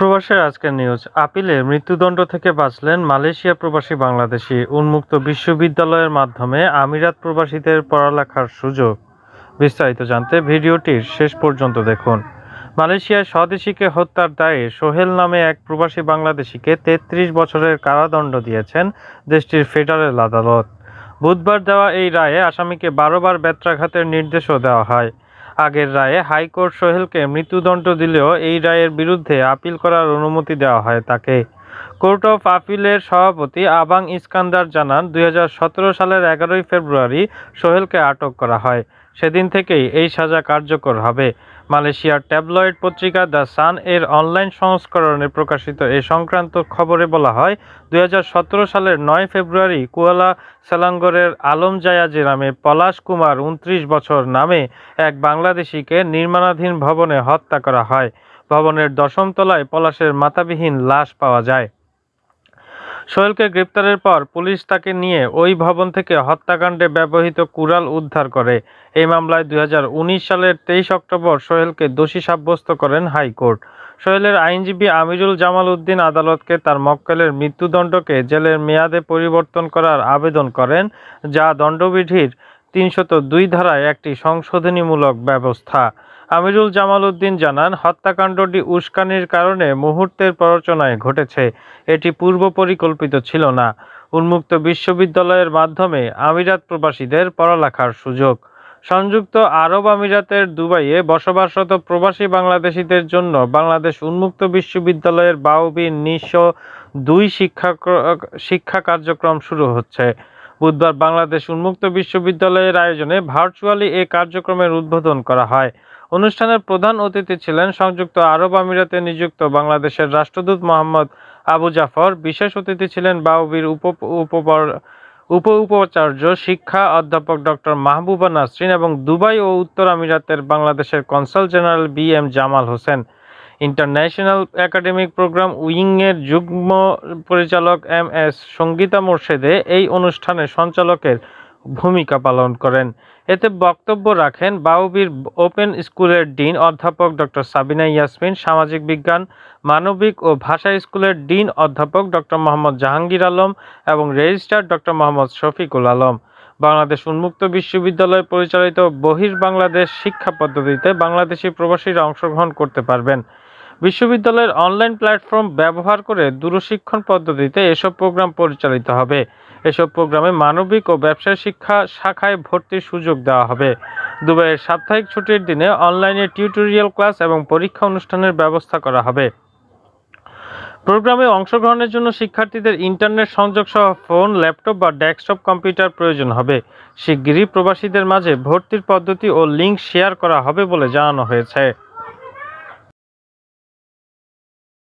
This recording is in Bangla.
প্রবাসের আজকের নিউজ। আপিলে মৃত্যুদণ্ড থেকে বাঁচলেন মালয়েশিয়া প্রবাসী বাংলাদেশি। উন্মুক্ত বিশ্ববিদ্যালয়ের মাধ্যমে আমিরাত প্রবাসীদের পড়ালেখার সুযোগ। বিস্তারিত জানতে ভিডিওটির শেষ পর্যন্ত দেখুন। মালয়েশিয়ায় স্বদেশীকে হত্যার দায়ে সোহেল নামে এক প্রবাসী বাংলাদেশিকে ৩৩ বছরের কারাদণ্ড দিয়েছেন দেশটির ফেডারেল আদালত। বুধবার দেওয়া এই রায়ে আসামিকে ১২ বার বেত্রাঘাতের নির্দেশও দেওয়া হয়। আগের রায়ে হাইকোর্ট সোহেলকে মৃত্যুদণ্ড দিলেও এই রায়ের বিরুদ্ধে আপিল করার অনুমতি দেওয়া হয় তাকে। কোর্ট অফ আপিলের সভাপতি আবাং ইস্কান্দার জানান, ২০১৭ সালের ১১ ফেব্রুয়ারি সোহেলকে আটক করা হয়। সেদিন থেকেই এই সাজা কার্যকর হবে। মালয়েশিয়ার ট্যাবলয়েড পত্রিকা দ্য সান এর অনলাইন সংস্করণে প্রকাশিত এ সংক্রান্ত খবরে বলা হয়, ২০১৭ সালের ৯ ফেব্রুয়ারি কুয়ালা সেলাঙ্গরের আলম জায়াজি নামে পলাশ কুমার ২৯ বছর নামে এক বাংলাদেশিকে নির্মাণাধীন ভবনে হত্যা করা হয়। ভবনের ১০ম তলায় পলাশের মাথাবিহীন লাশ পাওয়া যায়। সোহেলকে গ্রেপ্তারের পর পুলিশ তাকে নিয়ে ওই ভবন থেকে হত্যাকাণ্ডে ব্যবহৃত কুড়াল উদ্ধার করে। এই মামলায় ২০১৯ সালের ২৩ অক্টোবর সোহেলকে দোষী সাব্যস্ত করেন হাইকোর্ট। সোহেলের আইনজীবী আমিরুল জামাল উদ্দিন আদালতকে তার মক্কেলের মৃত্যুদণ্ডকে জেলের মেয়াদে পরিবর্তন করার আবেদন করেন, যা দণ্ডবিধির ৩০২ ধারায় একটি সংশোধনীমূলক ব্যবস্থা। আমিরুল জামাল উদ্দিন জানান, হত্যাকাণ্ডটি উস্কানির কারণে মুহূর্তের প্ররোচনায় ঘটেছে। এটি পূর্ব পরিকল্পিত ছিল না। উন্মুক্ত বিশ্ববিদ্যালয়ের মাধ্যমে আমিরাত প্রবাসীদের পড়ালেখার সুযোগ। সংযুক্ত আরব আমিরাতের দুবাইয়ে বসবাসরত প্রবাসী বাংলাদেশিদের জন্য বাংলাদেশ উন্মুক্ত বিশ্ববিদ্যালয়ের বাউবি নিঃস্ব ২ শিক্ষা কার্যক্রম শুরু হচ্ছে। বুধবার বাংলাদেশ উন্মুক্ত বিশ্ববিদ্যালয়ের আয়োজনে ভার্চুয়ালি এ কার্যক্রমের উদ্বোধন করা হয়। অনুষ্ঠানের প্রধান অতিথি ছিলেন সংযুক্ত আরব আমিরাতে নিযুক্ত বাংলাদেশের রাষ্ট্রদূত মোহাম্মদ আবু জাফর। বিশেষ অতিথি ছিলেন বাউবির উপ-উপাচার্য শিক্ষা অধ্যাপক ডক্টর মাহবুবা নাসরিন এবং দুবাই ও উত্তর আমিরাতের বাংলাদেশের consul general B M. Jamal Hossain. International academic programme উইংয়ের যুগ্ম পরিচালক এম.এস. সঙ্গীতা মোর্শেদে এই অনুষ্ঠানে সঞ্চালকের ভূমিকা পালন করেন। এতে বক্তব্য রাখেন বাউবির ওপেন স্কুলের ডিন অধ্যাপক ডক্টর সাবিনা ইয়াসমিন, সামাজিক বিজ্ঞান, মানবিক ও ভাষা স্কুলের ডিন অধ্যাপক ডক্টর মোহাম্মদ জাহাঙ্গীর আলম এবং রেজিস্ট্রার ডক্টর মোহাম্মদ শফিকুল আলম। বাংলাদেশ উন্মুক্ত বিশ্ববিদ্যালয় পরিচালিত বহির্বাংলাদেশ শিক্ষা পদ্ধতিতে বাংলাদেশি প্রবাসীরা অংশগ্রহণ করতে পারবেন। বিশ্ববিদ্যালয়ের অনলাইন প্ল্যাটফর্ম ব্যবহার করে দূরশিক্ষণ পদ্ধতিতে এসব প্রোগ্রাম পরিচালিত হবে। এসব প্রোগ্রামে মানবিক ও ব্যবসায় শিক্ষা শাখায় ভর্তির সুযোগ দেওয়া হবে। দুবাইয়ের সাপ্তাহিক ছুটির দিনে অনলাইনে টিউটোরিয়াল ক্লাস এবং পরীক্ষা অনুষ্ঠানের ব্যবস্থা করা হবে। প্রোগ্রামে অংশগ্রহণের জন্য শিক্ষার্থীদের ইন্টারনেট সংযোগ সহ ফোন, ল্যাপটপ বা ডেস্কটপ কম্পিউটার প্রয়োজন হবে। শিগগিরই প্রবাসীদের মাঝে ভর্তির পদ্ধতি ও লিঙ্ক শেয়ার করা হবে বলে জানানো হয়েছে।